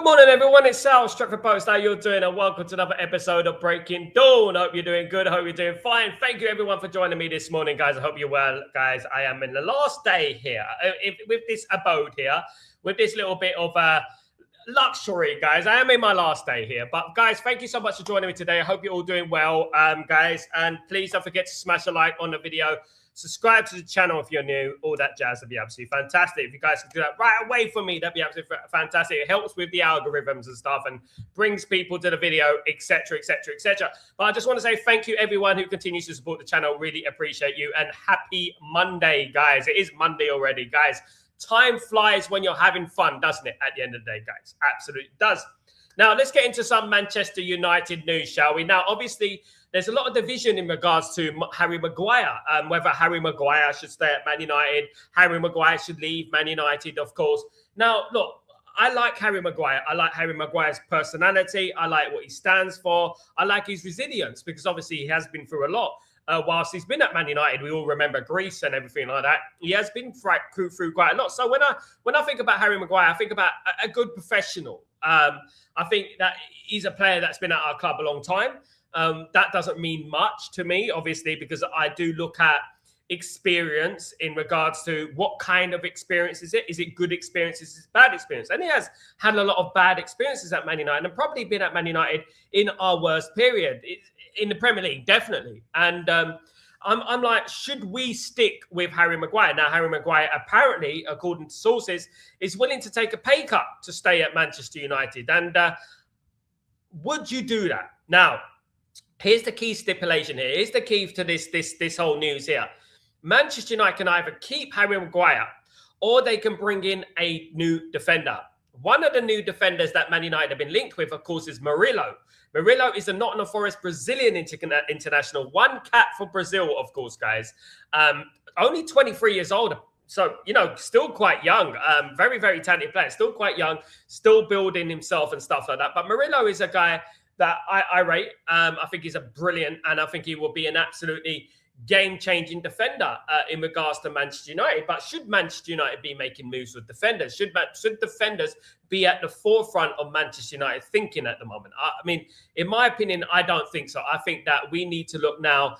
Good morning, everyone. It's Sal, Stretford Post. How you're doing? And welcome to another episode of Breaking Dawn. Hope you're doing good. Hope you're doing fine. Thank you, everyone, for joining me this morning, guys. I hope you're well, guys. I am in the last day here with this abode here, with this little bit of luxury, guys. I am in my last day here. But, guys, thank you so much for joining me today. I hope you're all doing well, guys. And please don't forget to smash a like on the video. Subscribe to the channel if you're new. All that jazz would be absolutely fantastic. If you guys can do that right away for me, that'd be absolutely fantastic. It helps with the algorithms and stuff and brings people to the video, etc., etc., etc. But I just want to say thank you, everyone who continues to support the channel. Really appreciate you. And happy Monday, guys. It is Monday already, guys. Time flies when you're having fun, doesn't it? At the end of the day, guys. Absolutely does. Now, let's get into some Manchester United news, shall we? Now, obviously, there's a lot of division in regards to Harry Maguire, whether Harry Maguire should stay at Man United, Harry Maguire should leave Man United, of course. Now, look, I like Harry Maguire. I like Harry Maguire's personality. I like what he stands for. I like his resilience because obviously he has been through a lot. Whilst he's been at Man United, we all remember Greece and everything like that. He has been through quite a lot. So when I think about Harry Maguire, I think about a good professional. I think that he's a player that's been at our club a long time. That doesn't mean much to me, obviously, because I do look at experience in regards to what kind of experience is it? Is it good experiences? Is it bad experience? And he has had a lot of bad experiences at Man United and probably been at Man United in our worst period in the Premier League, definitely. And I'm like, should we stick with Harry Maguire? Now, Harry Maguire apparently, according to sources, is willing to take a pay cut to stay at Manchester United. And would you do that? Now, here's the key stipulation here. Here's the key to this whole news here. Manchester United can either keep Harry Maguire or they can bring in a new defender. One of the new defenders that Man United have been linked with, of course, is Murillo. Murillo is a Nottingham Forest Brazilian international. One cap for Brazil, of course, guys. Only 23 years old. So, you know, still quite young. Very, very talented player. Still quite young. Still building himself and stuff like that. But Murillo is a guy that I rate. I think he's a brilliant, and I think he will be an absolutely game-changing defender in regards to Manchester United. But should Manchester United be making moves with defenders? Should defenders be at the forefront of Manchester United thinking at the moment? I mean, in my opinion, I don't think so. I think that we need to look now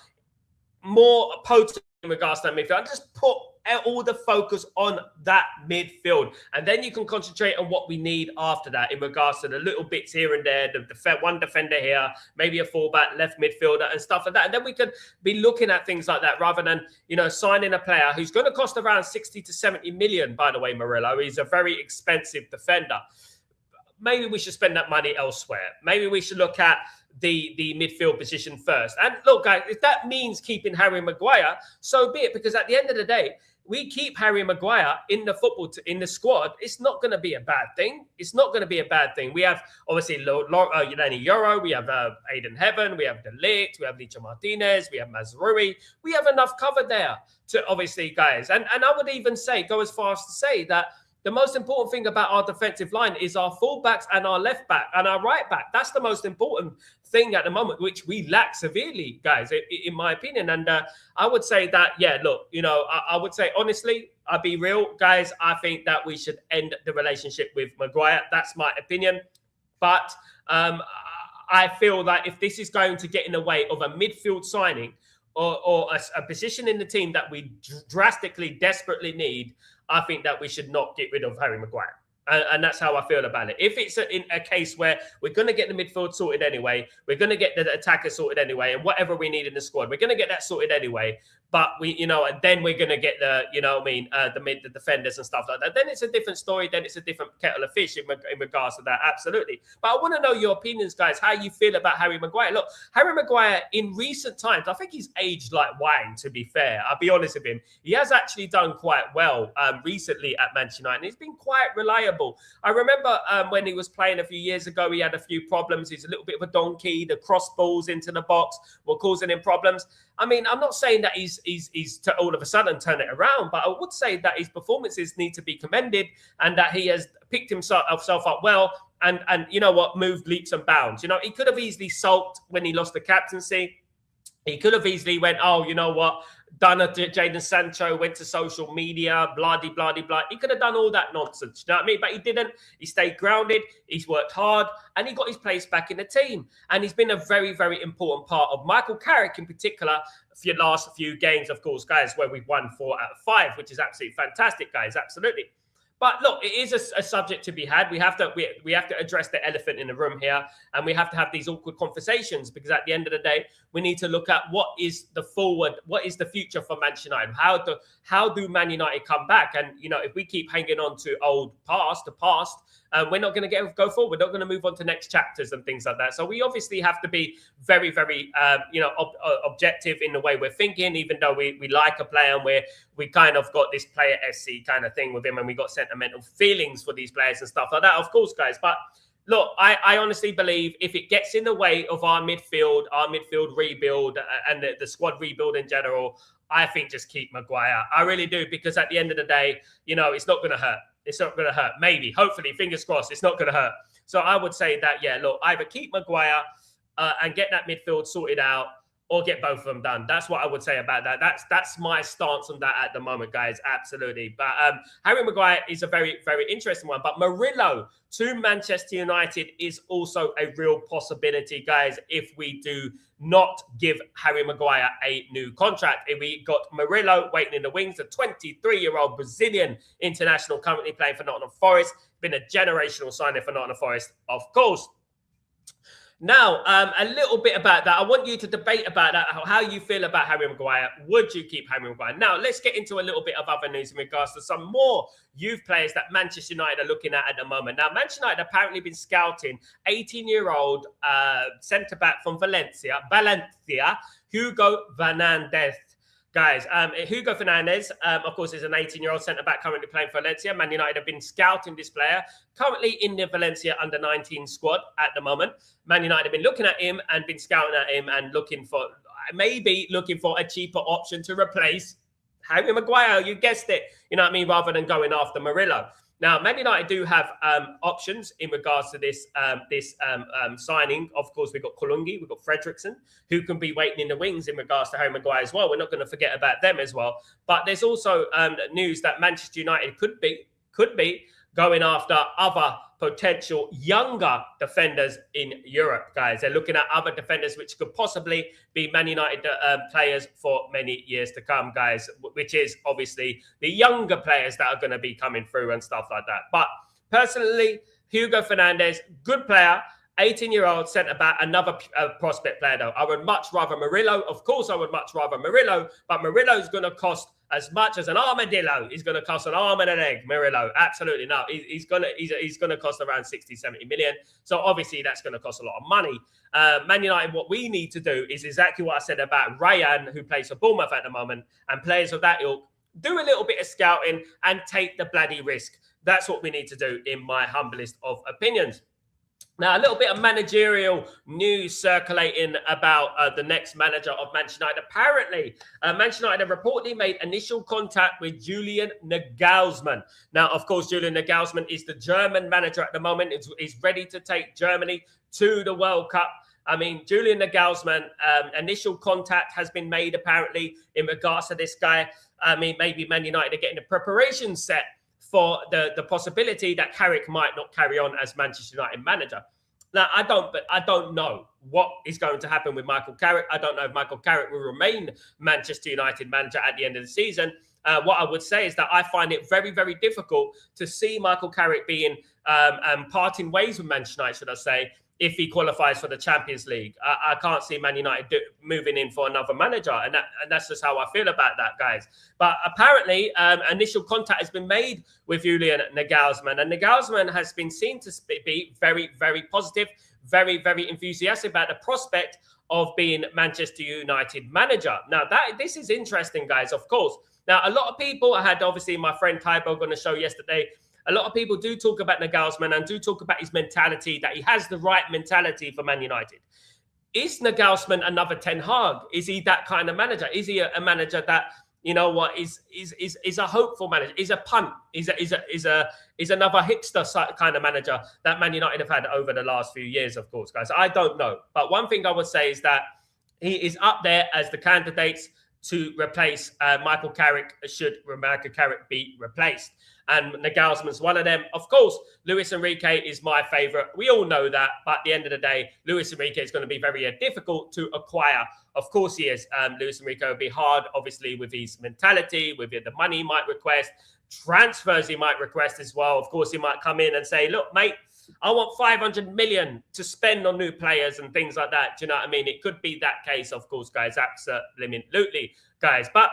more potent in regards to that midfield. And just put all the focus on that midfield, and then you can concentrate on what we need after that in regards to the little bits here and there, one defender here, maybe a fullback, left midfielder and stuff like that. And then we could be looking at things like that rather than, you know, signing a player who's going to cost around 60 to 70 million, by the way, Murillo. He's a very expensive defender. Maybe we should spend that money elsewhere. Maybe we should look at the midfield position first. And look, guys, if that means keeping Harry Maguire, so be it, because at the end of the day, we keep Harry Maguire in the in the squad. It's not going to be a bad thing. It's not going to be a bad thing. We have obviously Lenny Euro, we have Aiden Heaven, we have De Ligt, we have Licha Martinez, we have Mazraoui. We have enough cover there to obviously, guys. And I would even go as far as to say that the most important thing about our defensive line is our fullbacks and our left back and our right back. That's the most important thing at the moment, which we lack severely, guys, in my opinion. And I would say that, yeah, look, you know, I would say, honestly, I'll be real, guys. I think that we should end the relationship with Maguire. That's my opinion. But I feel that if this is going to get in the way of a midfield signing or a position in the team that we drastically, desperately need, I think that we should not get rid of Harry Maguire. And that's how I feel about it. If it's in a case where we're going to get the midfield sorted anyway, we're going to get the attacker sorted anyway, and whatever we need in the squad, we're going to get that sorted anyway. But and then we're going to get the defenders and stuff like that. Then it's a different story. Then it's a different kettle of fish in regards to that. Absolutely. But I want to know your opinions, guys, how you feel about Harry Maguire. Look, Harry Maguire in recent times, I think he's aged like wine, to be fair. I'll be honest with him. He has actually done quite well recently at Manchester United. He's been quite reliable. I remember when he was playing a few years ago, he had a few problems. He's a little bit of a donkey. The cross balls into the box were causing him problems. I mean, I'm not saying that he's to all of a sudden turn it around, but I would say that his performances need to be commended and that he has picked himself up well and you know what, moved leaps and bounds. You know, he could have easily sulked when he lost the captaincy. He could have easily went, oh, you know what, done a Jadon Sancho, went to social media, blah, de, blah, de, blah. He could have done all that nonsense, you know what I mean? But he didn't. He stayed grounded. He's worked hard, and he got his place back in the team. And he's been a very, very important part of Michael Carrick in particular for your last few games, of course, guys, where we've won 4 out of 5, which is absolutely fantastic, guys, absolutely. But look, it is a subject to be had. We have to address the elephant in the room here, and we have to have these awkward conversations, because at the end of the day, we need to look at what is the future for Manchester United. How do Man United come back? And if we keep hanging on to the past, we're not going to go forward. We're not going to move on to next chapters and things like that. So we obviously have to be very, very, objective in the way we're thinking. Even though we like a player and we kind of got this player SC kind of thing with him, and we got sentimental feelings for these players and stuff like that, of course, guys. But look, I honestly believe if it gets in the way of our midfield rebuild and the squad rebuild in general, I think just keep Maguire. I really do, because at the end of the day, it's not going to hurt. It's not going to hurt. Maybe, hopefully, fingers crossed, it's not going to hurt. So I would say that, look, either keep Maguire and get that midfield sorted out, or get both of them done. That's what I would say about that. That's my stance on that at the moment, guys. Absolutely. But Harry Maguire is a very, very interesting one. But Murillo to Manchester United is also a real possibility, guys, if we do not give Harry Maguire a new contract. If we got Murillo waiting in the wings, a 23-year-old Brazilian international currently playing for Nottingham Forest, been a generational signing for Nottingham Forest, of course. Now, a little bit about that. I want you to debate about that, how you feel about Harry Maguire. Would you keep Harry Maguire? Now, let's get into a little bit of other news in regards to some more youth players that Manchester United are looking at the moment. Now, Manchester United have apparently been scouting 18-year-old centre-back from Valencia, Hugo Fernandez. Guys, Hugo Fernandez, of course, is an 18-year-old centre-back currently playing for Valencia. Man United have been scouting this player, currently in the Valencia under-19 squad at the moment. Man United have been looking at him and been scouting at him and looking for a cheaper option to replace Harry Maguire. You guessed it, you know what I mean, rather than going after Murillo. Now, Man United do have options in regards to this signing. Of course, we've got Kolungi, we've got Fredrickson, who can be waiting in the wings in regards to Harry Maguire as well. We're not going to forget about them as well. But there's also news that Manchester United could be going after other potential younger defenders in Europe, guys. They're looking at other defenders which could possibly be Man United players for many years to come, guys, which is obviously the younger players that are going to be coming through and stuff like that. But personally, Hugo Fernandez, good player, 18-year-old centre-back, another prospect player, though. I would much rather Murillo. Of course, I would much rather Murillo, but Murillo is going to cost as much as an armadillo. He's going to cost an arm and an egg, Murillo. Absolutely not. He's going to cost around 60, 70 million. So obviously that's going to cost a lot of money. Man United, what we need to do is exactly what I said about Ryan, who plays for Bournemouth at the moment, and players of that ilk. Do a little bit of scouting and take the bloody risk. That's what we need to do, in my humblest of opinions. Now, a little bit of managerial news circulating about the next manager of Manchester United. Apparently, Manchester United have reportedly made initial contact with Julian Nagelsmann. Now, of course, Julian Nagelsmann is the German manager at the moment. He's ready to take Germany to the World Cup. I mean, Julian Nagelsmann, initial contact has been made, apparently, in regards to this guy. I mean, maybe Man United are getting the preparation set for the possibility that Carrick might not carry on as Manchester United manager. Now, I don't know what is going to happen with Michael Carrick. I don't know if Michael Carrick will remain Manchester United manager at the end of the season. What I would say is that I find it very, very difficult to see Michael Carrick being parting ways with Manchester United, should I say, if he qualifies for the Champions League. I can't see Man United moving in for another manager. And that's just how I feel about that, guys. But apparently, initial contact has been made with Julian Nagelsmann. And Nagelsmann has been seen to be very, very positive, very, very enthusiastic about the prospect of being Manchester United manager. Now, this is interesting, guys, of course. Now, a lot of people, I had obviously my friend Tybo on the show yesterday. A lot of people do talk about Nagelsmann and do talk about his mentality, that he has the right mentality for Man United. Is Nagelsmann another Ten Hag? Is he that kind of manager? Is he a manager that, you know what, is a hopeful manager? Is a punt? Is another hipster kind of manager that Man United have had over the last few years, of course, guys? I don't know. But one thing I would say is that he is up there as the candidates to replace Michael Carrick should Michael Carrick be replaced. And Nagelsmann's one of them. Of course, Luis Enrique is my favourite. We all know that. But at the end of the day, Luis Enrique is going to be very difficult to acquire. Of course he is. Luis Enrique will be hard, obviously, with his mentality, with the money he might request, transfers he might request as well. Of course, he might come in and say, look, mate, I want 500 million to spend on new players and things like that. Do you know what I mean? It could be that case, of course, guys. Absolutely, guys. But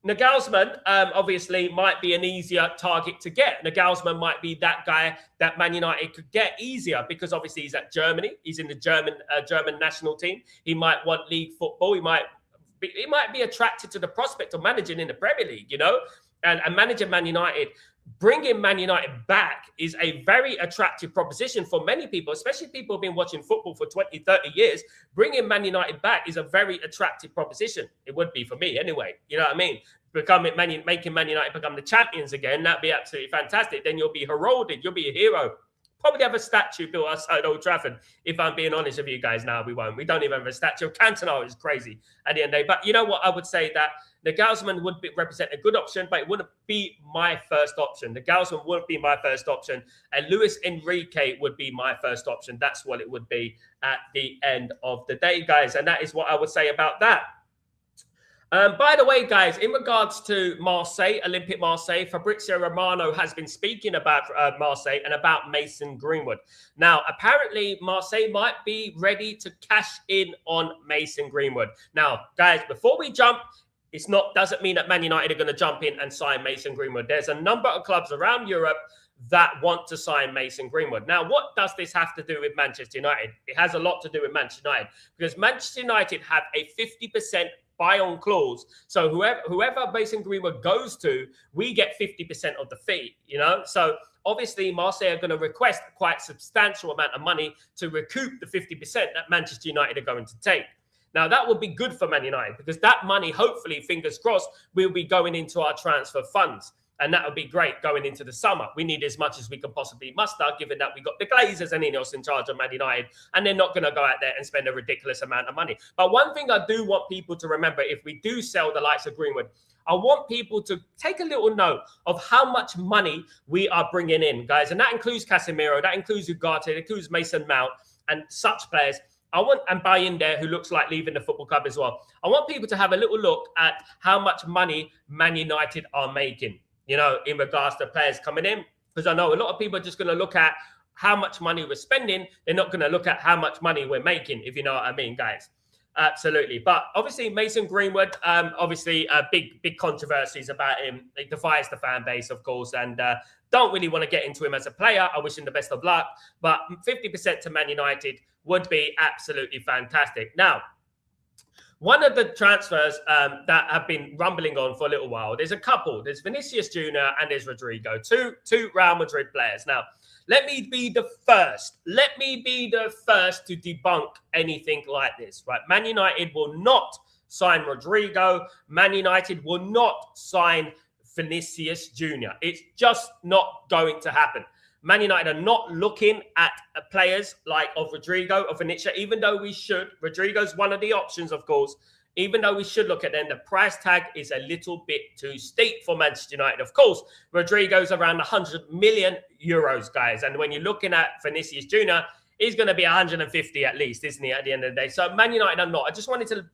Nagelsmann, obviously, might be an easier target to get. Nagelsmann might be that guy that Man United could get easier because obviously he's at Germany. He's in the German national team. He might want league football. He might be attracted to the prospect of managing in the Premier League, you know, and managing Man United. Bringing Man United back is a very attractive proposition for many people, especially people who've been watching football for 20, 30 years. Bringing Man United back is a very attractive proposition. It would be for me anyway. You know what I mean? Making Man United become the champions again, that'd be absolutely fantastic. Then you'll be heralded. You'll be a hero. Probably have a statue built outside Old Trafford. If I'm being honest with you guys now, we won't. We don't even have a statue of Cantona. It's crazy at the end of the day. But you know what? I would say that Nagelsmann would represent a good option, but it wouldn't be my first option. Nagelsmann wouldn't be my first option. And Luis Enrique would be my first option. That's what it would be at the end of the day, guys. And that is what I would say about that. By the way, guys, in regards to Marseille, Olympique Marseille, Fabrizio Romano has been speaking about Marseille and about Mason Greenwood. Now, apparently, Marseille might be ready to cash in on Mason Greenwood. Now, guys, before we jump, doesn't mean that Man United are going to jump in and sign Mason Greenwood. There's a number of clubs around Europe that want to sign Mason Greenwood. Now, what does this have to do with Manchester United? It has a lot to do with Manchester United because Manchester United have a 50% buy-on clause. So whoever Mason Greenwood goes to, we get 50% of the fee, you know? So obviously Marseille are going to request a quite substantial amount of money to recoup the 50% that Manchester United are going to take. Now, that would be good for Man United because that money, hopefully, fingers crossed, will be going into our transfer funds. And that would be great going into the summer. We need as much as we can possibly muster, given that we got the Glazers and Ineos in charge of Man United, and they're not going to go out there and spend a ridiculous amount of money. But one thing I do want people to remember, if we do sell the likes of Greenwood, I want people to take a little note of how much money we are bringing in, guys. And that includes Casemiro, that includes Ugarte, that includes Mason Mount and such players. And Bayindir, who looks like leaving the football club as well. I want people to have a little look at how much money Man United are making, you know, in regards to players coming in. Because I know a lot of people are just going to look at how much money we're spending. They're not going to look at how much money we're making, if you know what I mean, guys. Absolutely. But obviously, Mason Greenwood, obviously, big controversies about him. He defies the fan base, of course, and don't really want to get into him as a player. I wish him the best of luck. But 50% to Man United would be absolutely fantastic. Now, one of the transfers that have been rumbling on for a little while, there's a couple. There's Vinicius Jr. and there's Rodrigo, two Real Madrid players. Now, let me be the first. Let me be the first to debunk anything like this, right? Man United will not sign Rodrigo. Man United will not sign Vinicius Jr. It's just not going to happen. Man United are not looking at players like Rodrigo or Vinicius, even though we should. Rodrigo's one of the options, of course. Even though we should look at them, the price tag is a little bit too steep for Manchester United. Of course, Rodrigo's around 100 million euros, guys. And when you're looking at Vinicius Jr., he's going to be 150 at least, isn't he, at the end of the day? So Man United are not. I just wanted to,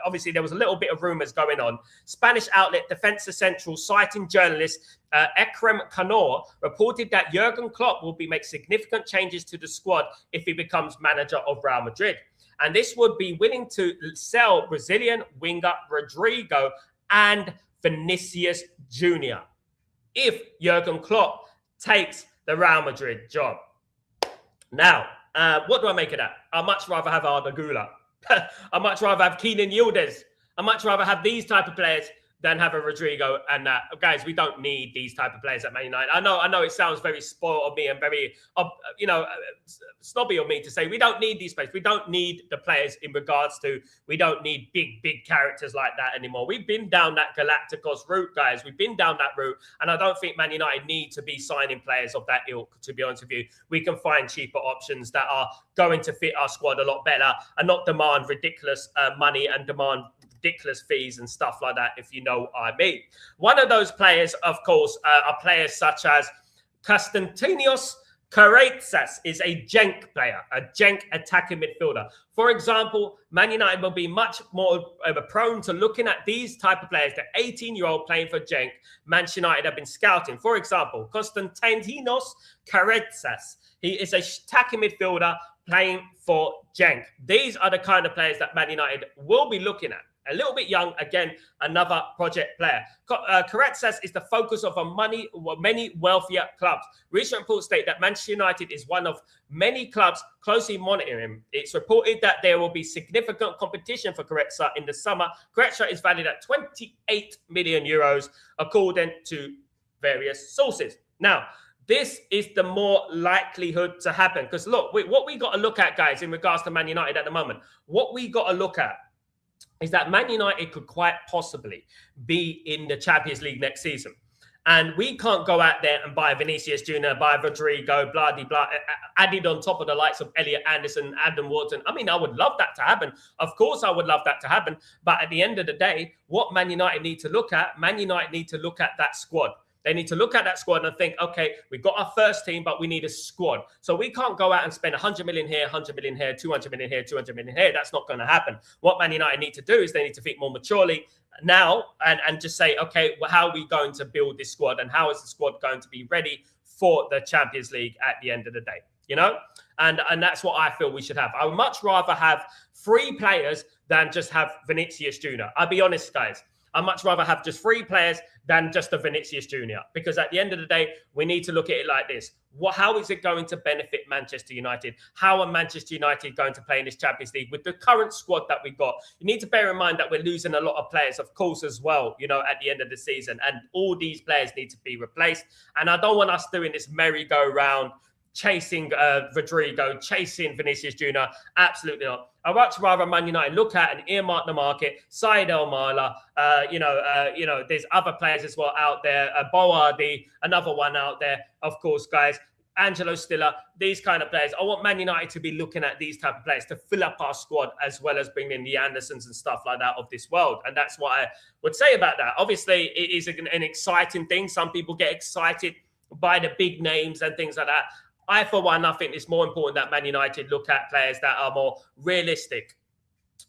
obviously, there was a little bit of rumours going on. Spanish outlet Defensa Central, citing journalist Ekrem Kanor, reported that Jurgen Klopp will make significant changes to the squad if he becomes manager of Real Madrid. And this would be willing to sell Brazilian winger Rodrigo and Vinicius Jr. if Jurgen Klopp takes the Real Madrid job. Now, what do I make of that? I'd much rather have Arda Güler. I'd much rather have Kenan Yildiz. I'd much rather have these type of players than have a Rodrigo. And guys, we don't need these type of players at Man United. I know it sounds very spoiled of me and very, snobby of me to say we don't need these players. We don't need the players in regards to, we don't need big characters like that anymore. We've been down that Galacticos route, guys. We've been down that route. And I don't think Man United need to be signing players of that ilk, to be honest with you. We can find cheaper options that are going to fit our squad a lot better and not demand ridiculous money and demand ridiculous fees and stuff like that, if you know what I mean. One of those players, of course, are players such as Konstantinos Kareitzas is a Genk player, a Genk attacking midfielder. For example, Man United will be much more prone to looking at these type of players, the 18-year-old playing for Genk. Manchester United have been scouting. For example, Konstantinos Kareitzas. He is a attacking midfielder playing for Genk. These are the kind of players that Man United will be looking at. A little bit young, again, another project player. Kareitzas is the focus of many wealthier clubs. Recent reports state that Manchester United is one of many clubs closely monitoring him. It's reported that there will be significant competition for Kareitzas in the summer. Kareitzas is valued at 28 million euros, according to various sources. Now, this is the more likelihood to happen. Because look, what we got to look at, guys, in regards to Man United at the moment, what we got to look at is that Man United could quite possibly be in the Champions League next season. And we can't go out there and buy Vinicius Jr., buy Rodrigo, blah, added on top of the likes of Elliot Anderson, Adam Wharton. I mean, I would love that to happen. Of course, I would love that to happen. But at the end of the day, what Man United need to look at, Man United need to look at that squad. They need to look at that squad and think, okay, we've got our first team, but we need a squad. So we can't go out and spend 100 million here, 100 million here, 200 million here, 200 million here. That's not going to happen. What Man United need to do is they need to think more maturely now and just say, okay, well, how are we going to build this squad and how is the squad going to be ready for the Champions League at the end of the day, you know? And that's what I feel we should have. I would much rather have 3 players than just have Vinicius Jr. I'll be honest, guys. I'd much rather have just 3 players than just a Vinicius Jr. Because at the end of the day, we need to look at it like this. How is it going to benefit Manchester United? How are Manchester United going to play in this Champions League with the current squad that we've got? You need to bear in mind that we're losing a lot of players, of course, as well, you know, at the end of the season. And all these players need to be replaced. And I don't want us doing this merry-go-round, chasing Rodrigo, chasing Vinicius Jr. Absolutely not. I'd much rather Man United look at and earmark the market. Said El Mala, there's other players as well out there. Boadi, another one out there, of course, guys. Angelo Stiller, these kind of players. I want Man United to be looking at these type of players to fill up our squad as well as bring in the Andersons and stuff like that of this world. And that's what I would say about that. Obviously, it is an exciting thing. Some people get excited by the big names and things like that. I, for one, I think it's more important that Man United look at players that are more realistic.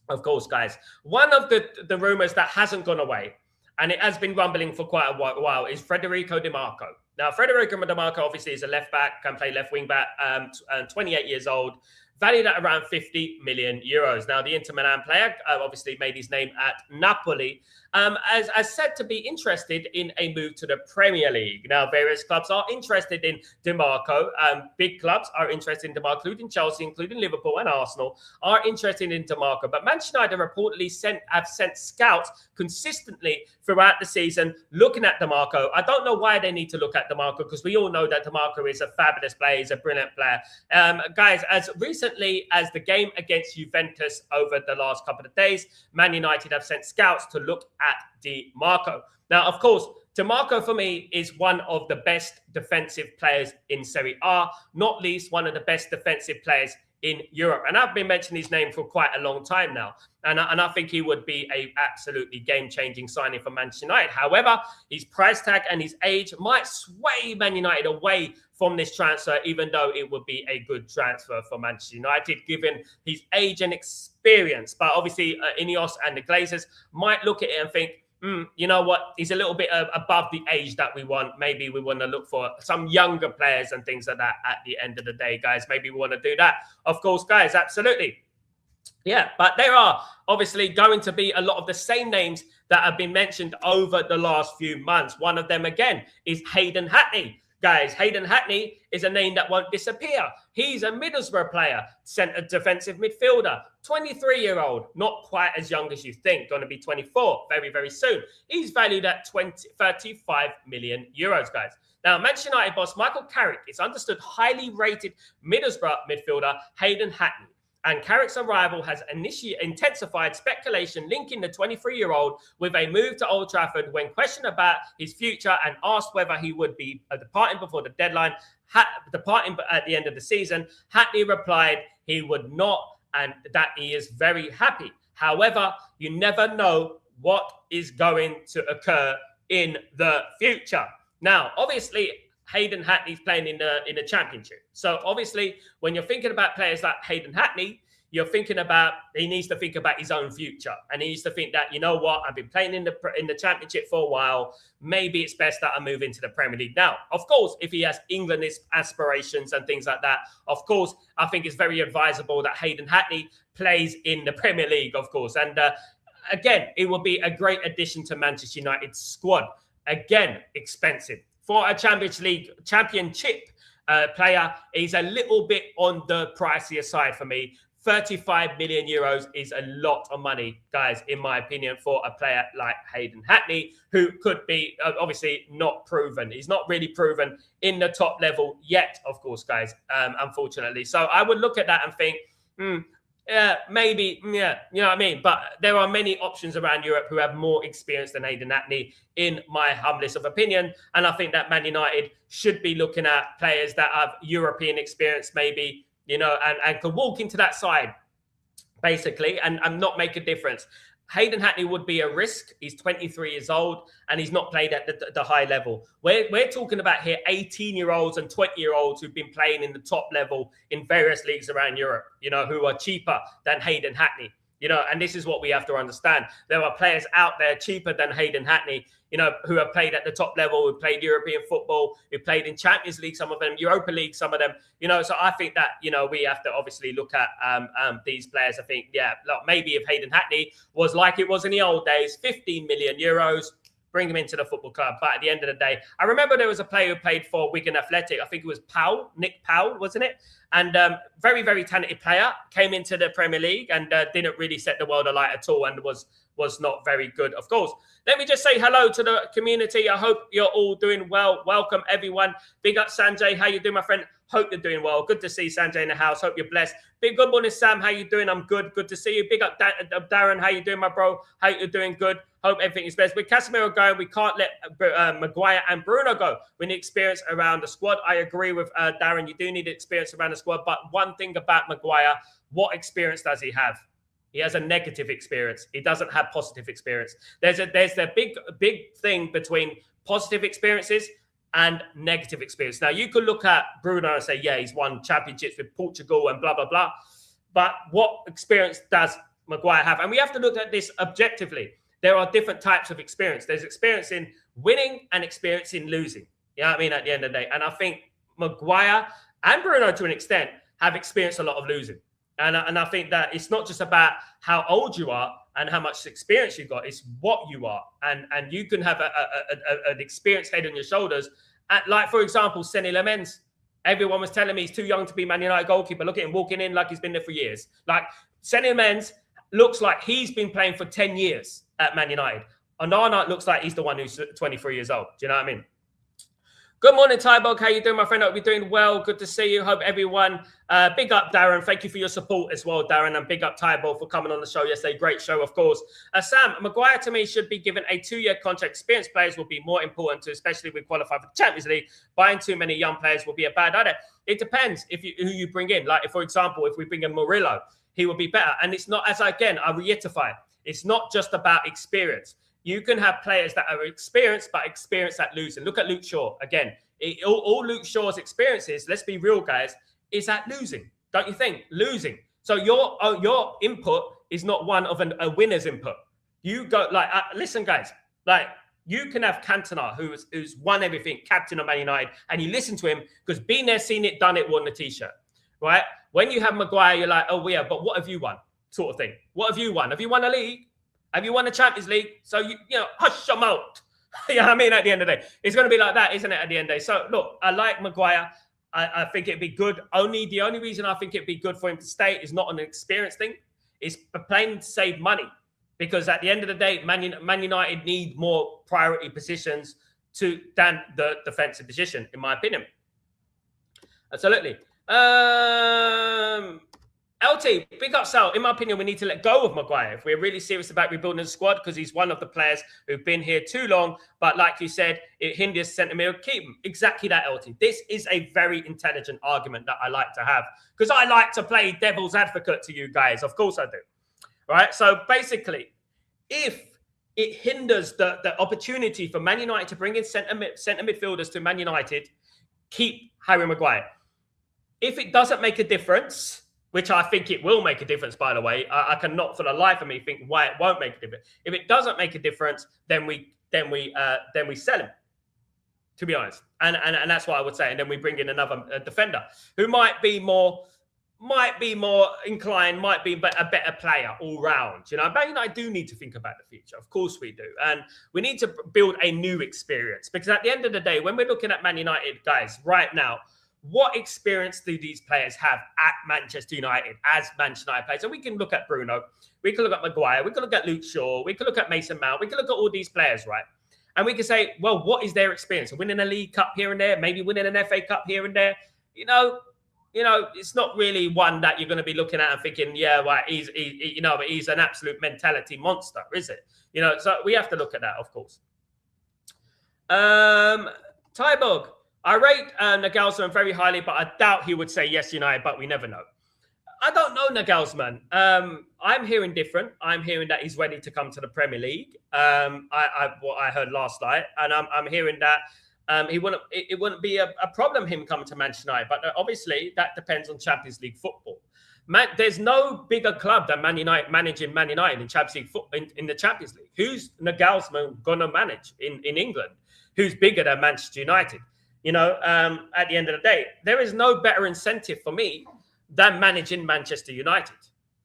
Of course, guys. One of the rumours that hasn't gone away, and it has been rumbling for quite a while, is Federico Di Marco. Now, Federico Di Marco obviously is a left back, can play left wing back, 28 years old, valued at around 50 million euros. Now, the Inter Milan player obviously made his name at Napoli, as said to be interested in a move to the Premier League. Now, various clubs are interested in Di Marco. Big clubs are interested in Di Marco, including Chelsea, including Liverpool and Arsenal, are interested in Di Marco. But Manchester United reportedly have sent scouts consistently throughout the season looking at Di Marco. I don't know why they need to look at Di Marco, because we all know that Di Marco is a fabulous player. He's a brilliant player. Guys, as recently as the game against Juventus over the last couple of days, Man United have sent scouts to look at Di Marco. Now, of course, Di Marco for me is one of the best defensive players in Serie A, not least one of the best defensive players in Europe. And I've been mentioning his name for quite a long time now. And I think he would be a absolutely game-changing signing for Manchester United. However, his price tag and his age might sway Man United away from this transfer, even though it would be a good transfer for Manchester United, given his age and experience. But obviously, Ineos and the Glazers might look at it and think, you know what? He's a little bit above the age that we want. Maybe we want to look for some younger players and things like that at the end of the day, guys. Maybe we want to do that. Of course, guys, absolutely. Yeah, but there are obviously going to be a lot of the same names that have been mentioned over the last few months. One of them, again, is Hayden Hackney. Guys, Hayden Hackney is a name that won't disappear. He's a Middlesbrough player, centre defensive midfielder, 23-year-old, not quite as young as you think, going to be 24 very, very soon. He's valued at 35 million euros, guys. Now, Manchester United boss Michael Carrick is understood highly rated Middlesbrough midfielder Hayden Hackney. And Carrick's arrival has intensified speculation linking the 23-year-old with a move to Old Trafford. When questioned about his future and asked whether he would be departing before the deadline, departing at the end of the season, Hackney replied he would not and that he is very happy. However, you never know what is going to occur in the future. Now, obviously, Hayden Hackney's playing in the Championship. So obviously, when you're thinking about players like Hayden Hackney, you're thinking about, he needs to think about his own future. And he needs to think that, you know what, I've been playing in the Championship for a while. Maybe it's best that I move into the Premier League. Now, of course, if he has England aspirations and things like that, of course, I think it's very advisable that Hayden Hackney plays in the Premier League, of course. And again, it will be a great addition to Manchester United's squad. Again, expensive. For a championship player, he's a little bit on the pricier side for me. 35 million euros is a lot of money, guys, in my opinion, for a player like Hayden Hackney, who could be obviously not proven. He's not really proven in the top level yet, of course, guys, unfortunately. So I would look at that and think, yeah, maybe, yeah, you know what I mean? But there are many options around Europe who have more experience than Hayden Hackney, in my humblest of opinion. And I think that Man United should be looking at players that have European experience, maybe, you know, and can walk into that side, basically, and not make a difference. Hayden Hackney would be a risk. He's 23 years old and he's not played at the high level. We're talking about here 18-year-olds and 20-year-olds who've been playing in the top level in various leagues around Europe, you know, who are cheaper than Hayden Hackney. You know, and this is what we have to understand. There are players out there cheaper than Hayden Hackney, you know, who have played at the top level, who played European football, who played in Champions League, some of them, Europa League, some of them, you know. So I think that, you know, we have to obviously look at these players. I think, yeah, look, maybe if Hayden Hackney was like it was in the old days, 15 million euros, bring him into the football club. But at the end of the day, I remember there was a player who played for Wigan Athletic. I think it was Nick Powell, wasn't it? And very, very talented player, came into the Premier League and didn't really set the world alight at all and was not very good, of course. Let me just say hello to the community. I hope you're all doing well. Welcome, everyone. Big up, Sanjay. How you doing, my friend? Hope you're doing well. Good to see Sanjay in the house. Hope you're blessed. Big good morning, Sam. How you doing? I'm good. Good to see you. Big up, Darren. How you doing, my bro? How you doing? Good. Hope everything is best. With Casemiro going, we can't let Maguire and Bruno go. We need experience around the squad. I agree with Darren. You do need experience around the squad. But one thing about Maguire, what experience does he have? He has a negative experience. He doesn't have positive experience. There's a big thing between positive experiences and negative experience. Now, you could look at Bruno and say, yeah, he's won championships with Portugal and blah, blah, blah. But what experience does Maguire have? And we have to look at this objectively. There are different types of experience. There's experience in winning and experience in losing. You know what I mean? At the end of the day. And I think Maguire and Bruno, to an extent, have experienced a lot of losing. And I think that it's not just about how old you are and how much experience you've got. It's what you are. And you can have an experienced head on your shoulders. Like, for example, Senny Lamens. Everyone was telling me he's too young to be Man United goalkeeper. Look at him walking in like he's been there for years. Like, Senny Lamens looks like he's been playing for 10 years at Man United. Onana looks like he's the one who's 23 years old. Do you know what I mean? Good morning, Tybog. How you doing, my friend? Hope you're doing well. Good to see you. Hope everyone. Big up, Darren. Thank you for your support as well, Darren. And big up, Tybog, for coming on the show yesterday. Great show, of course. Sam, Maguire, to me, should be given a 2-year contract. Experienced players will be more important, especially if we qualify for the Champions League. Buying too many young players will be a bad idea. It depends who you bring in. Like, for example, if we bring in Murillo, he will be better. And it's not, I reiterate, it's not just about experience. You can have players that are experienced, but experienced at losing. Look at Luke Shaw. Again, all Luke Shaw's experiences, let's be real, guys, is at losing. Don't you think? Losing. So your input is not one of a winner's input. You go, like, listen, guys, like, you can have Cantona, who's won everything, captain of Man United, and you listen to him because been there, seen it, done it, worn the T-shirt, right? When you have Maguire, you're like, oh, yeah, but what have you won? Sort of thing. What have you won? Have you won a league? Have you won the Champions League? So, you know, hush your mouth. You know what I mean? At the end of the day, it's going to be like that, isn't it? At the end of the day. So, look, I like Maguire. I think it'd be good. The only reason I think it'd be good for him to stay is not an experience thing. It's playing to save money. Because at the end of the day, Man United need more priority positions than the defensive position, in my opinion. Absolutely. LT, big up Sal. In my opinion, we need to let go of Maguire if we're really serious about rebuilding the squad, because he's one of the players who've been here too long. But like you said, it hinders centre mid. Keep him. Exactly that, LT. This is a very intelligent argument that I like to have, because I like to play devil's advocate to you guys. Of course I do. Right? So basically, if it hinders the opportunity for Man United to bring in centre midfielders to Man United, keep Harry Maguire. If it doesn't make a difference, which I think it will make a difference, by the way, I cannot for the life of me think why it won't make a difference. If it doesn't make a difference, then we sell him, to be honest, and that's what I would say. And then we bring in another defender who might be more inclined, might be a better player all round. You know, Man United do need to think about the future. Of course we do. And we need to build a new experience, because at the end of the day, when we're looking at Man United, guys, right now, what experience do these players have at Manchester United as Manchester United players? And we can look at Bruno, we can look at Maguire, we can look at Luke Shaw, we can look at Mason Mount, we can look at all these players, right? And we can say, well, what is their experience? Winning a League Cup here and there, maybe winning an FA Cup here and there. You know, it's not really one that you're going to be looking at and thinking, yeah, well, he's an absolute mentality monster, is it? You know, so we have to look at that, of course. Tybog, I rate Nagelsmann very highly, but I doubt he would say yes, United, but we never know. I don't know Nagelsmann. I'm hearing different. I'm hearing that he's ready to come to the Premier League. What I heard last night, and I'm hearing that it wouldn't be a problem him coming to Manchester United, but obviously that depends on Champions League football. There's no bigger club than Man United managing Man United in Champions League in the Champions League. Who's Nagelsmann gonna manage in England? Who's bigger than Manchester United? You know, at the end of the day, there is no better incentive for me than managing Manchester United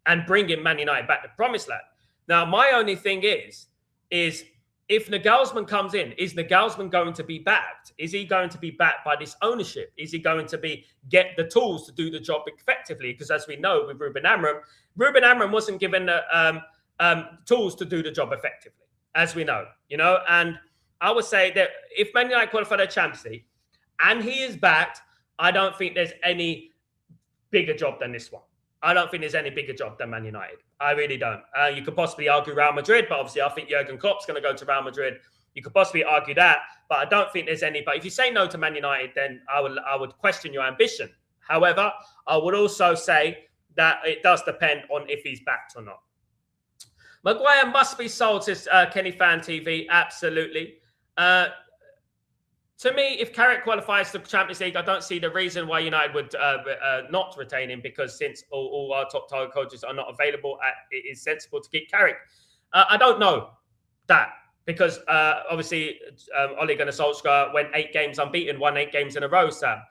and bringing Man United back to promised land. Now, my only thing is if Nagelsmann comes in, is Nagelsmann going to be backed? Is he going to be backed by this ownership? Is he going to get the tools to do the job effectively? Because as we know with Ruben Amorim wasn't given the tools to do the job effectively, as we know, you know. And I would say that if Man United qualify their Champions League and he is backed, I don't think there's any bigger job than this one. I don't think there's any bigger job than Man United. I really don't. You could possibly argue Real Madrid, but obviously I think Jurgen Klopp's going to go to Real Madrid. You could possibly argue that, but I don't think there's any. But if you say no to Man United, then I would question your ambition. However, I would also say that it does depend on if he's backed or not. Maguire must be sold, says Kenny Fan TV. Absolutely. To me, if Carrick qualifies for the Champions League, I don't see the reason why United would not retain him, because since all our top target coaches are not available, it is sensible to keep Carrick. I don't know that, because obviously Ole Gunnar Solskjaer went 8 games unbeaten, won 8 games in a row, Sam.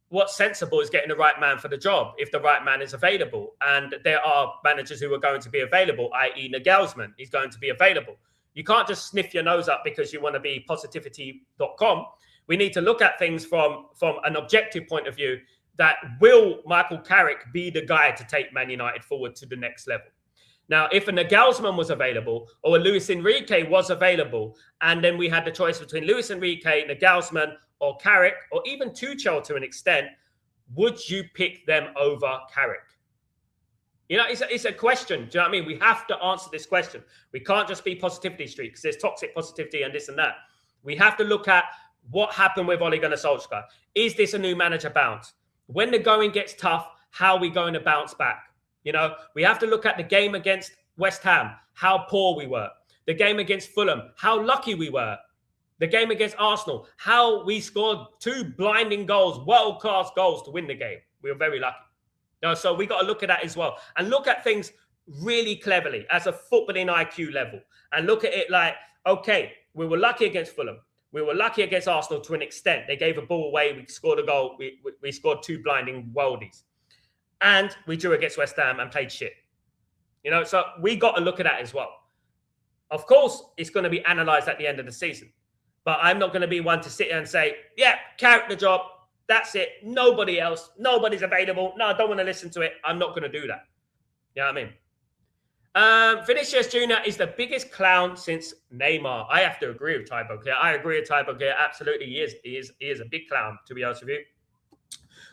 What's sensible is getting the right man for the job if the right man is available. And there are managers who are going to be available, i.e. Nagelsmann is going to be available. You can't just sniff your nose up because you want to be positivity.com. We need to look at things from an objective point of view. That will Michael Carrick be the guy to take Man United forward to the next level? Now, if a Nagelsmann was available or a Luis Enrique was available, and then we had the choice between Luis Enrique, Nagelsmann, or Carrick, or even Tuchel to an extent, would you pick them over Carrick? You know, it's a question. Do you know what I mean? We have to answer this question. We can't just be positivity street, because there's toxic positivity and this and that. We have to look at what happened with Ole Gunnar Solskjaer. Is this a new manager bounce? When the going gets tough, how are we going to bounce back? You know, we have to look at the game against West Ham, how poor we were. The game against Fulham, how lucky we were. The game against Arsenal, how we scored 2 blinding goals, world-class goals to win the game. We were very lucky. You know, so we got to look at that as well, and look at things really cleverly as a footballing IQ level, and look at it like, okay, we were lucky against Fulham. We were lucky against Arsenal to an extent. They gave a ball away. We scored a goal. We scored 2 blinding worldies. And we drew against West Ham and played shit. You know, so we got to look at that as well. Of course, it's going to be analysed at the end of the season. But I'm not going to be one to sit here and say, yeah, Carrick the job. That's it. Nobody else. Nobody's available. No, I don't want to listen to it. I'm not going to do that. You know what I mean? Vinicius Jr. is the biggest clown since Neymar. I have to agree with Tybog here. I agree with Tybog here. Absolutely, he is a big clown, to be honest with you.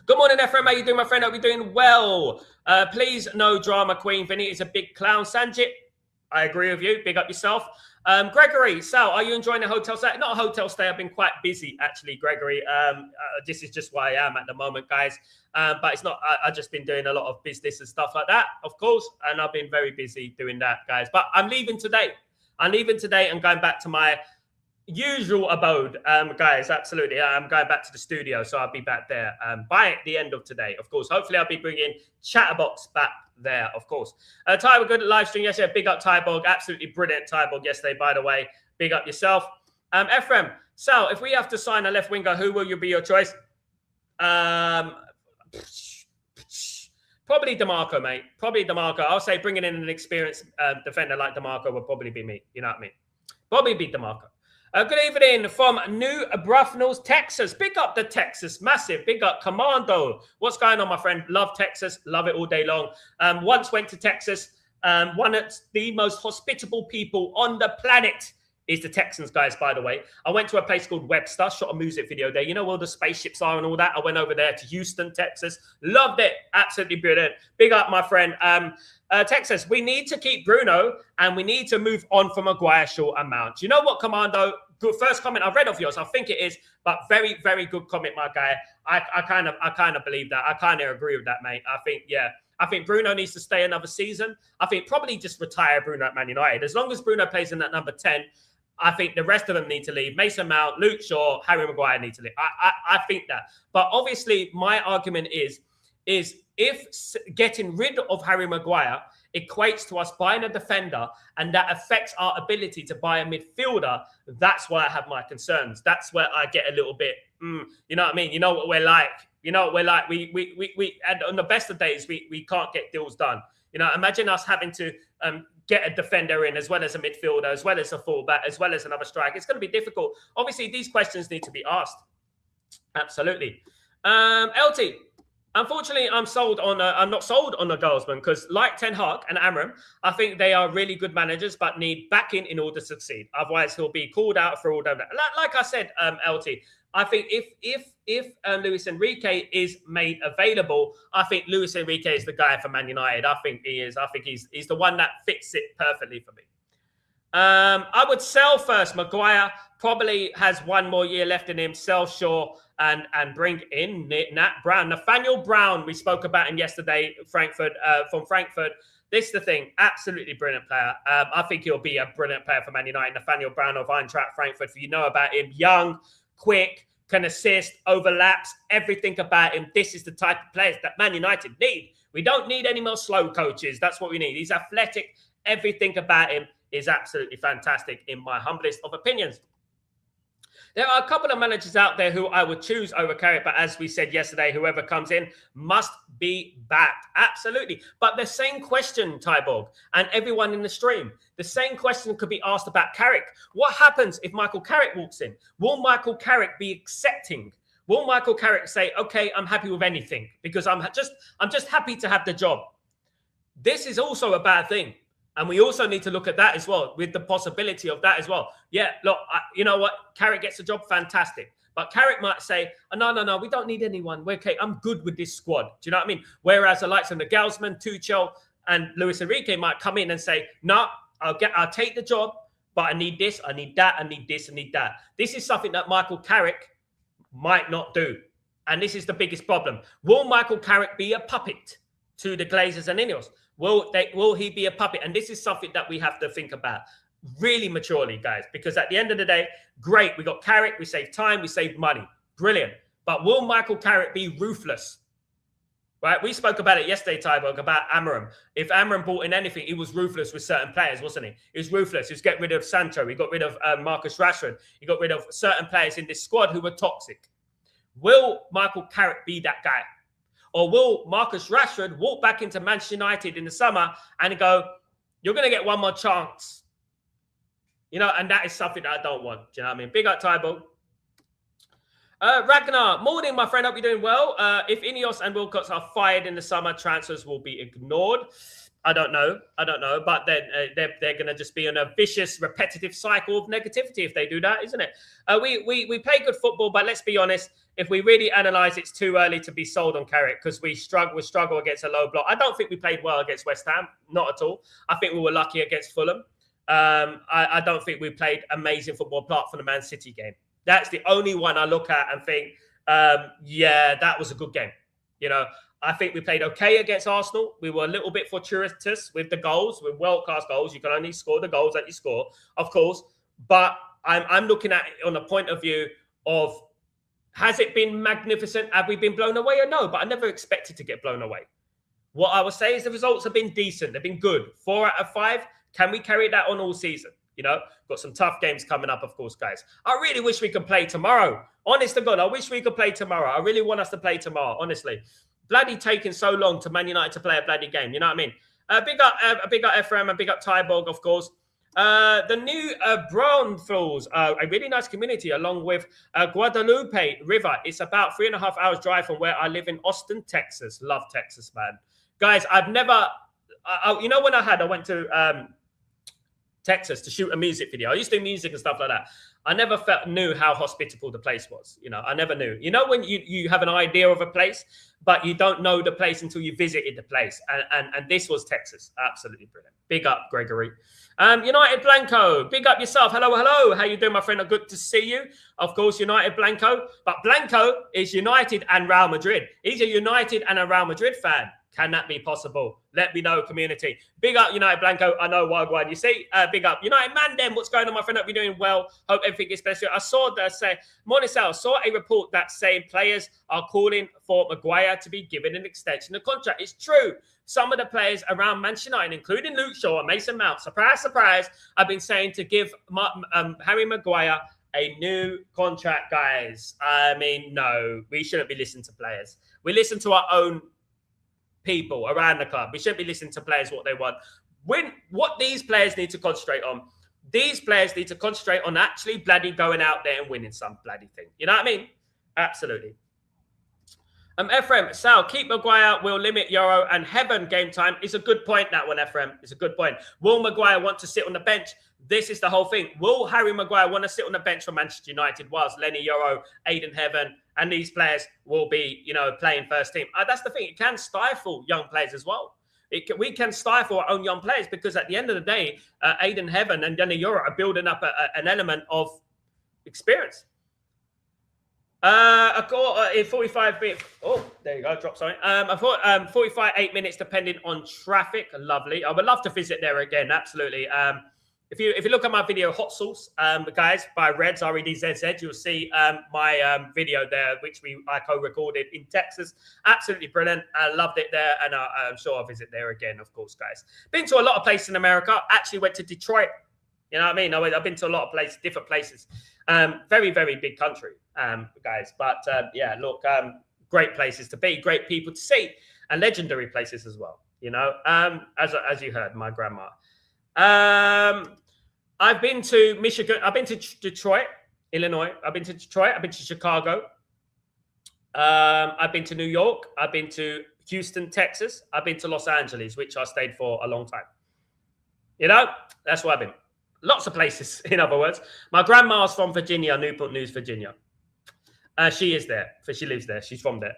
Good morning, FM. How you doing, my friend? Hope you're doing well. Please, no drama, Queen. Vinny is a big clown. Sanjit, I agree with you. Big up yourself. Gregory, Sal, are you enjoying the hotel stay? Not a hotel stay. I've been quite busy, actually, Gregory. This is just where I am at the moment, guys. But it's not, I've just been doing a lot of business and stuff like that, of course. And I've been very busy doing that, guys. But I'm leaving today. I'm leaving today and going back to my usual abode, guys. Absolutely. I'm going back to the studio. So I'll be back there by the end of today, of course. Hopefully, I'll be bringing Chatterboxer back there, of course. Ty, we're good at live stream yesterday. Big up Tyborg. Absolutely brilliant Tyborg yesterday, by the way. Big up yourself. Ephraim, Sal, if we have to sign a left winger, who will you be your choice? Probably DeMarco, mate. Probably DeMarco. I'll say bringing in an experienced defender like DeMarco would probably be me. You know what I mean? Probably be DeMarco. Good evening from New Braunfels, Texas. Big up the Texas. Massive. Big up Commando. What's going on, my friend? Love Texas. Love it all day long. Once went to Texas. One of the most hospitable people on the planet is the Texans, guys, by the way. I went to a place called Webster, shot a music video there. You know where the spaceships are and all that? I went over there to Houston, Texas. Loved it. Absolutely brilliant. Big up, my friend. Texas, we need to keep Bruno and we need to move on from Maguire short amount. You know what, Commando? Good first comment I read of yours. I think it is, but very, very good comment, my guy. I kind of believe that. I kind of agree with that, mate. I think Bruno needs to stay another season. I think probably just retire Bruno at Man United. As long as Bruno plays in that number 10, I think the rest of them need to leave. Mason Mount, Luke Shaw, Harry Maguire need to leave. I think that. But obviously, my argument is if getting rid of Harry Maguire equates to us buying a defender and that affects our ability to buy a midfielder, that's why I have my concerns. That's where I get a little bit, you know what I mean? You know what we're like. You know what we're like. We and on the best of days, we can't get deals done. You know, imagine us having to get a defender in as well as a midfielder, as well as a fullback, as well as another striker. It's going to be difficult. Obviously, these questions need to be asked. Absolutely. LT, unfortunately, I'm not sold on the Nagelsmann because, like Ten Hag and Amram, I think they are really good managers, but need backing in order to succeed. Otherwise, he'll be called out for all that. Like I said, LT, I think if Luis Enrique is made available, I think Luis Enrique is the guy for Man United. I think he is. I think he's the one that fits it perfectly for me. I would sell first. Maguire probably has one more year left in him. Sell Shaw and bring in Nat Brown. Nathaniel Brown, we spoke about him yesterday, from Frankfurt. This is the thing. Absolutely brilliant player. I think he'll be a brilliant player for Man United. Nathaniel Brown of Eintracht Frankfurt. If you know about him, young, quick, can assist, overlaps, everything about him. This is the type of players that Man United need. We don't need any more slow coaches. That's what we need. He's athletic. Everything about him is absolutely fantastic in my humblest of opinions. There are a couple of managers out there who I would choose over Carrick, but as we said yesterday, whoever comes in must be backed. Absolutely. But the same question, Tyborg, and everyone in the stream, the same question could be asked about Carrick. What happens if Michael Carrick walks in? Will Michael Carrick be accepting? Will Michael Carrick say, okay, I'm happy with anything because I'm just happy to have the job? This is also a bad thing. And we also need to look at that as well, with the possibility of that as well. Yeah, look, you know what? Carrick gets a job, fantastic. But Carrick might say, no, we don't need anyone. We're okay, I'm good with this squad. Do you know what I mean? Whereas the likes of Nagelsmann, Tuchel, and Luis Enrique might come in and say, no, I'll take the job, but I need this, I need that, I need this, I need that. This is something that Michael Carrick might not do. And this is the biggest problem. Will Michael Carrick be a puppet to the Glazers and Ineos? Will he be a puppet? And this is something that we have to think about really maturely, guys, because at the end of the day, great, we got Carrick, we saved time, we saved money. Brilliant. But will Michael Carrick be ruthless? Right? We spoke about it yesterday, Tyborg, about Amram. If Amram bought in anything, he was ruthless with certain players, wasn't he? He was ruthless. He was getting rid of Sancho. He got rid of Marcus Rashford. He got rid of certain players in this squad who were toxic. Will Michael Carrick be that guy? Or will Marcus Rashford walk back into Manchester United in the summer and go, you're going to get one more chance? You know, and that is something that I don't want. Do you know what I mean? Big up, Tybo. Ragnar, morning, my friend. Hope you're doing well. If Ineos and Wilcox are fired in the summer, transfers will be ignored. I don't know. But then they're going to just be in a vicious, repetitive cycle of negativity if they do that, isn't it? We play good football, but let's be honest. if we really analyse, it's too early to be sold on Carrick because we struggle against a low block. I don't think we played well against West Ham, not at all. I think we were lucky against Fulham. I don't think we played amazing football apart from the Man City game. That's the only one I look at and think, yeah, that was a good game. You know, I think we played okay against Arsenal. We were a little bit fortuitous with the goals, with world-class goals. You can only score the goals that you score, of course. But I'm looking at it on a point of view of, has it been magnificent? Have we been blown away or no? But I never expected to get blown away. What I would say is the results have been decent. They've been good. 4 out of 5. Can we carry that on all season? You know, got some tough games coming up, of course, guys. I really wish we could play tomorrow. Honest to God, I wish we could play tomorrow. I really want us to play tomorrow, honestly. Bloody taking so long to Man United to play a bloody game. You know what I mean? Big up Ephraim and big up Tyborg, of course. The new Brownfields, a really nice community along with Guadalupe River. It's about 3.5 hours drive from where I live in Austin, Texas. Love Texas, man. Guys, I've never, you know, when I went to Texas to shoot a music video. I used to do music and stuff like that. I never knew how hospitable the place was. You know, I never knew. You know, when you have an idea of a place, but you don't know the place until you visited the place. And this was Texas. Absolutely brilliant. Big up, Gregory. United Blanco, big up yourself. Hello. How you doing, my friend? Good to see you. Of course, United Blanco. But Blanco is United and Real Madrid. He's a United and a Real Madrid fan. Can that be possible? Let me know, community. Big up, United Blanco. I know Wagwan. You see, big up. United Mandem, what's going on, my friend? Hope you're doing well. Hope everything is better. I saw that Morning Sal, saw a report that saying players are calling for Maguire to be given an extension of contract. It's true. Some of the players around Manchester United, including Luke Shaw and Mason Mount, surprise, have been saying to give Harry Maguire a new contract, guys. I mean, no, we shouldn't be listening to players. We listen to our own people around the club. We shouldn't be listening to players what they want. What these players need to concentrate on, these players need to concentrate on actually bloody going out there and winning some bloody thing. You know what I mean? Absolutely. Ephraim, Sal, keep Maguire will limit Euro and Heaven game time. It's a good point, that one, Ephraim. It's a good point. Will Maguire want to sit on the bench? This is the whole thing. Will Harry Maguire want to sit on the bench for Manchester United whilst Lenny Euro, Aiden Heaven, and these players will be, you know, playing first team? That's the thing. It can stifle young players as well. We can stifle our own young players because at the end of the day, Aiden Heaven and Lenny Euro are building up an element of experience. I got in 45 minutes. Oh, there you go. Drop something. I thought 45 minutes depending on traffic. Lovely. I would love to visit there again. Absolutely. If you look at my video Hot Sauce, guys, by Reds REDZZ, you'll see my video there, which I co-recorded in Texas. Absolutely brilliant. I loved it there, and I'm sure I'll visit there again, of course, guys. Been to a lot of places in America. Actually went to Detroit. You know what I mean? I've been to a lot of places, different places. Very, very big country, guys. But yeah, look, great places to be, great people to see, and legendary places as well. You know, as you heard, my grandma. I've been to Michigan. I've been to Detroit, Illinois. I've been to Detroit. I've been to Chicago. I've been to New York. I've been to Houston, Texas. I've been to Los Angeles, which I stayed for a long time. You know, that's where I've been. Lots of places, in other words. My grandma's from Virginia, Newport News, Virginia. She is there. She lives there. She's from there.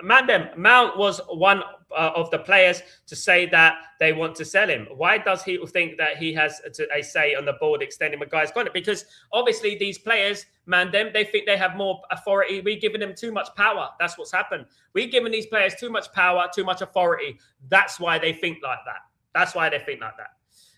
Mandem, Mount was one of the players to say that they want to sell him. Why does he think that he has a say on the board extending Maguire's contract? Because obviously these players, Mandem, they think they have more authority. We're giving them too much power. That's what's happened. We're giving these players too much power, too much authority. That's why they think like that. That's why they think like that.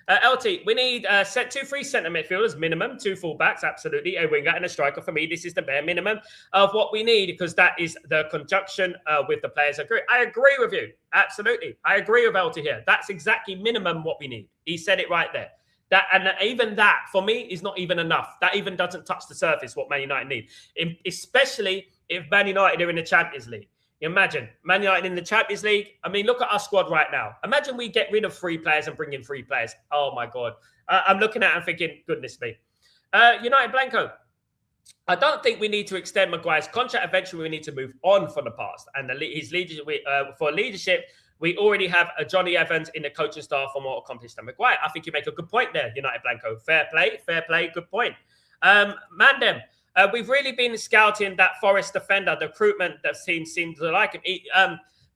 LT, we need 2 free centre midfielders, minimum, 2 fullbacks, absolutely, a winger and a striker. For me, this is the bare minimum of what we need because that is the conjunction with the players. I agree with you, absolutely. I agree with LT here. That's exactly minimum what we need. He said it right there. And even that, for me, is not even enough. That even doesn't touch the surface what Man United need, especially if Man United are in the Champions League. Imagine Man United in the Champions League. I mean, look at our squad right now. Imagine we get rid of 3 players and bring in 3 players. Oh, my God. I'm looking at it and thinking, goodness me. United Blanco. I don't think we need to extend Maguire's contract. Eventually, we need to move on from the past. And his leadership, for leadership, we already have a Johnny Evans in the coaching staff for more accomplished than Maguire. I think you make a good point there, United Blanco. Fair play, good point. Mandem. We've really been scouting that Forest defender. The recruitment that seems to like him.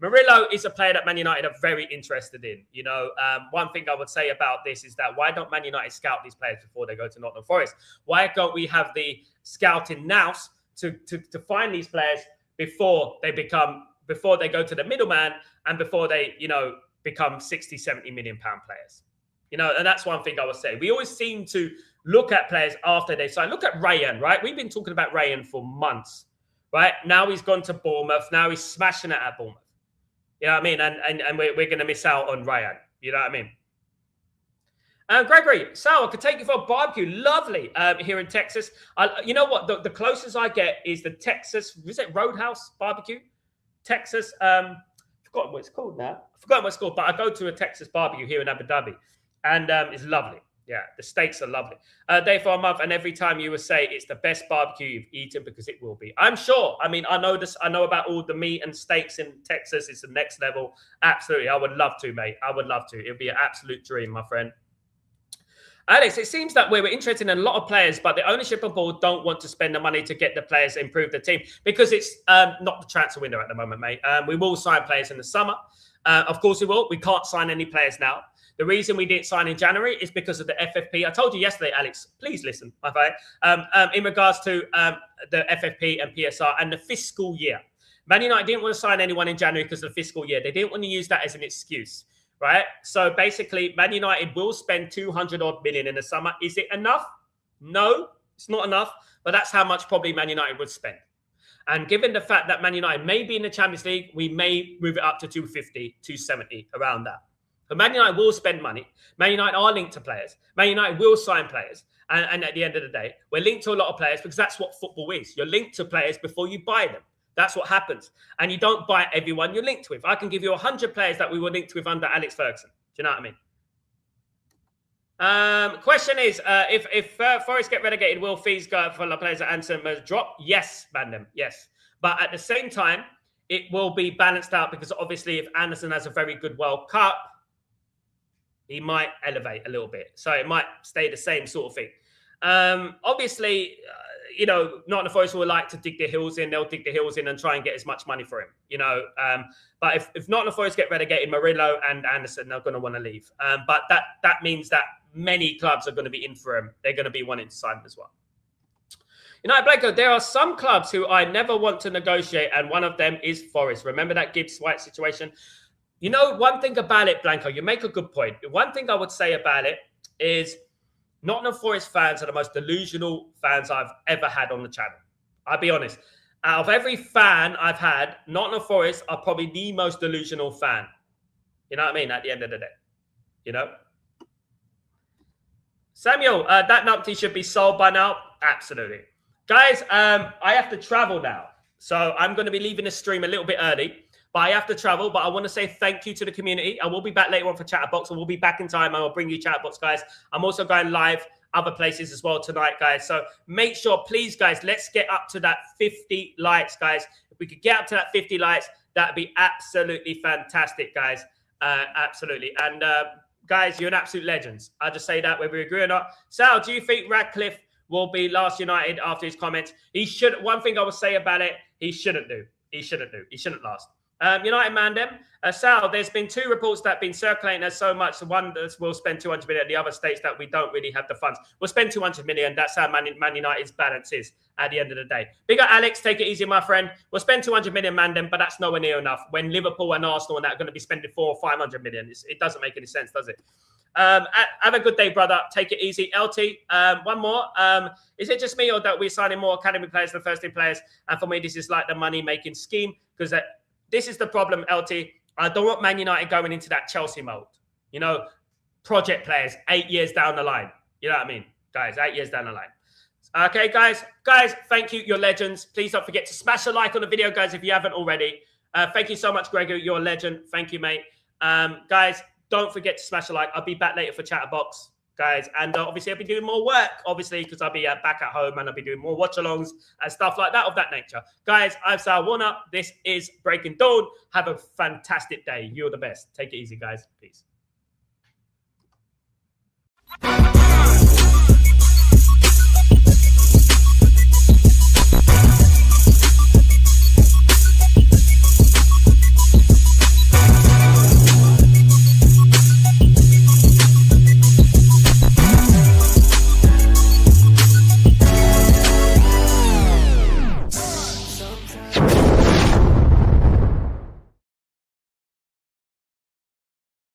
Murillo is a player that Man United are very interested in. You know, one thing I would say about this is that why don't Man United scout these players before they go to Nottingham Forest? Why don't we have the scouting now to find these players before they go to the middleman and before they, you know, become 60, 70 million pound players? You know, and that's one thing I would say. We always seem to look at players after they sign. Look at Ryan, right? We've been talking about Ryan for months, right? Now he's gone to Bournemouth. Now he's smashing it at Bournemouth. You know what I mean? And we're going to miss out on Ryan. You know what I mean? Gregory, Sal, I could take you for a barbecue. Lovely here in Texas. You know what? The closest I get is the Texas, is it Roadhouse Barbecue? Texas, forgotten what it's called now. Forgotten what it's called, but I go to a Texas barbecue here in Abu Dhabi. And it's lovely. Yeah, the steaks are lovely. Day for a month, and every time you will say it's the best barbecue you've eaten, because it will be. I'm sure. I mean, I know this. I know about all the meat and steaks in Texas. It's the next level. Absolutely. I would love to, mate. I would love to. It would be an absolute dream, my friend. Alex, it seems that we're interested in a lot of players, but the ownership and board don't want to spend the money to get the players to improve the team because it's not the transfer window at the moment, mate. We will sign players in the summer. Of course we will. We can't sign any players now. The reason we didn't sign in January is because of the FFP. I told you yesterday, Alex, please listen, my friend, in regards to the FFP and PSR and the fiscal year. Man United didn't want to sign anyone in January because of the fiscal year. They didn't want to use that as an excuse, right? So basically, Man United will spend 200 odd million in the summer. Is it enough? No, it's not enough, but that's how much probably Man United would spend. And given the fact that Man United may be in the Champions League, we may move it up to 250, 270, around that. But Man United will spend money. Man United are linked to players. Man United will sign players. And at the end of the day, we're linked to a lot of players because that's what football is. You're linked to players before you buy them. That's what happens. And you don't buy everyone you're linked with. I can give you 100 players that we were linked with under Alex Ferguson. Do you know what I mean? Question is, if Forest get relegated, will fees go for the players that Anson drop? Yes, Bandem, yes. But at the same time, it will be balanced out because obviously if Anderson has a very good World Cup, he might elevate a little bit. So it might stay the same sort of thing. Obviously, you know, Nottingham Forest will like to dig their heels in. They'll dig their heels in and try and get as much money for him, you know. But if Nottingham Forest get relegated, Murillo and Anderson are going to want to leave. But that means that many clubs are going to be in for him. They're going to be wanting to sign him as well. United Blanco, there are some clubs who I never want to negotiate, and one of them is Forest. Remember that Gibbs White situation? You know, one thing about it, Blanco, you make a good point. One thing I would say about it is Nottingham Forest fans are the most delusional fans I've ever had on the channel. I'll be honest. Out of every fan I've had, Nottingham Forest are probably the most delusional fan. You know what I mean? At the end of the day. You know? Samuel, that numpty should be sold by now. Absolutely. Guys, I have to travel now. So I'm going to be leaving the stream a little bit early. But I have to travel. But I want to say thank you to the community. I will be back later on for Chatterbox. I will be back in time. I will bring you Chatterbox, guys. I'm also going live other places as well tonight, guys. So make sure, please, guys, let's get up to that 50 likes, guys. If we could get up to that 50 likes, that'd be absolutely fantastic, guys. Absolutely. And guys, you're an absolute legends. I just say that whether we agree or not. Sal, do you think Radcliffe will be last United after his comments? He should. One thing I would say about it, he shouldn't do. He shouldn't do. He shouldn't last. United Mandem. Sal, there's been two reports that have been circulating as so much. The one that will spend 200 million, the other states that we don't really have the funds. We'll spend 200 million. That's how Man United's balance is at the end of the day. Big up, Alex. Take it easy, my friend. We'll spend 200 million, Mandem, but that's nowhere near enough. When Liverpool and Arsenal and that are going to be spending 400 or 500 million, it doesn't make any sense, does it? Have a good day, brother. Take it easy. LT, one more. Is it just me or that we're signing more academy players than first-team players? And for me, this is like the money-making scheme because this is the problem, LT. I don't want Man United going into that Chelsea mode. You know, project players 8 years down the line. You know what I mean? Guys, 8 years down the line. Okay, guys. Guys, thank you. You're legends. Please don't forget to smash a like on the video, guys, if you haven't already. Thank you so much, Gregory. You're a legend. Thank you, mate. Guys, don't forget to smash a like. I'll be back later for Chatterbox, guys. And obviously, I'll be doing more work, obviously, because I'll be back at home and I'll be doing more watch-alongs and stuff like that of that nature. Guys, I'm Sal Warner. This is Breaking Dawn. Have a fantastic day. You're the best. Take it easy, guys. Peace.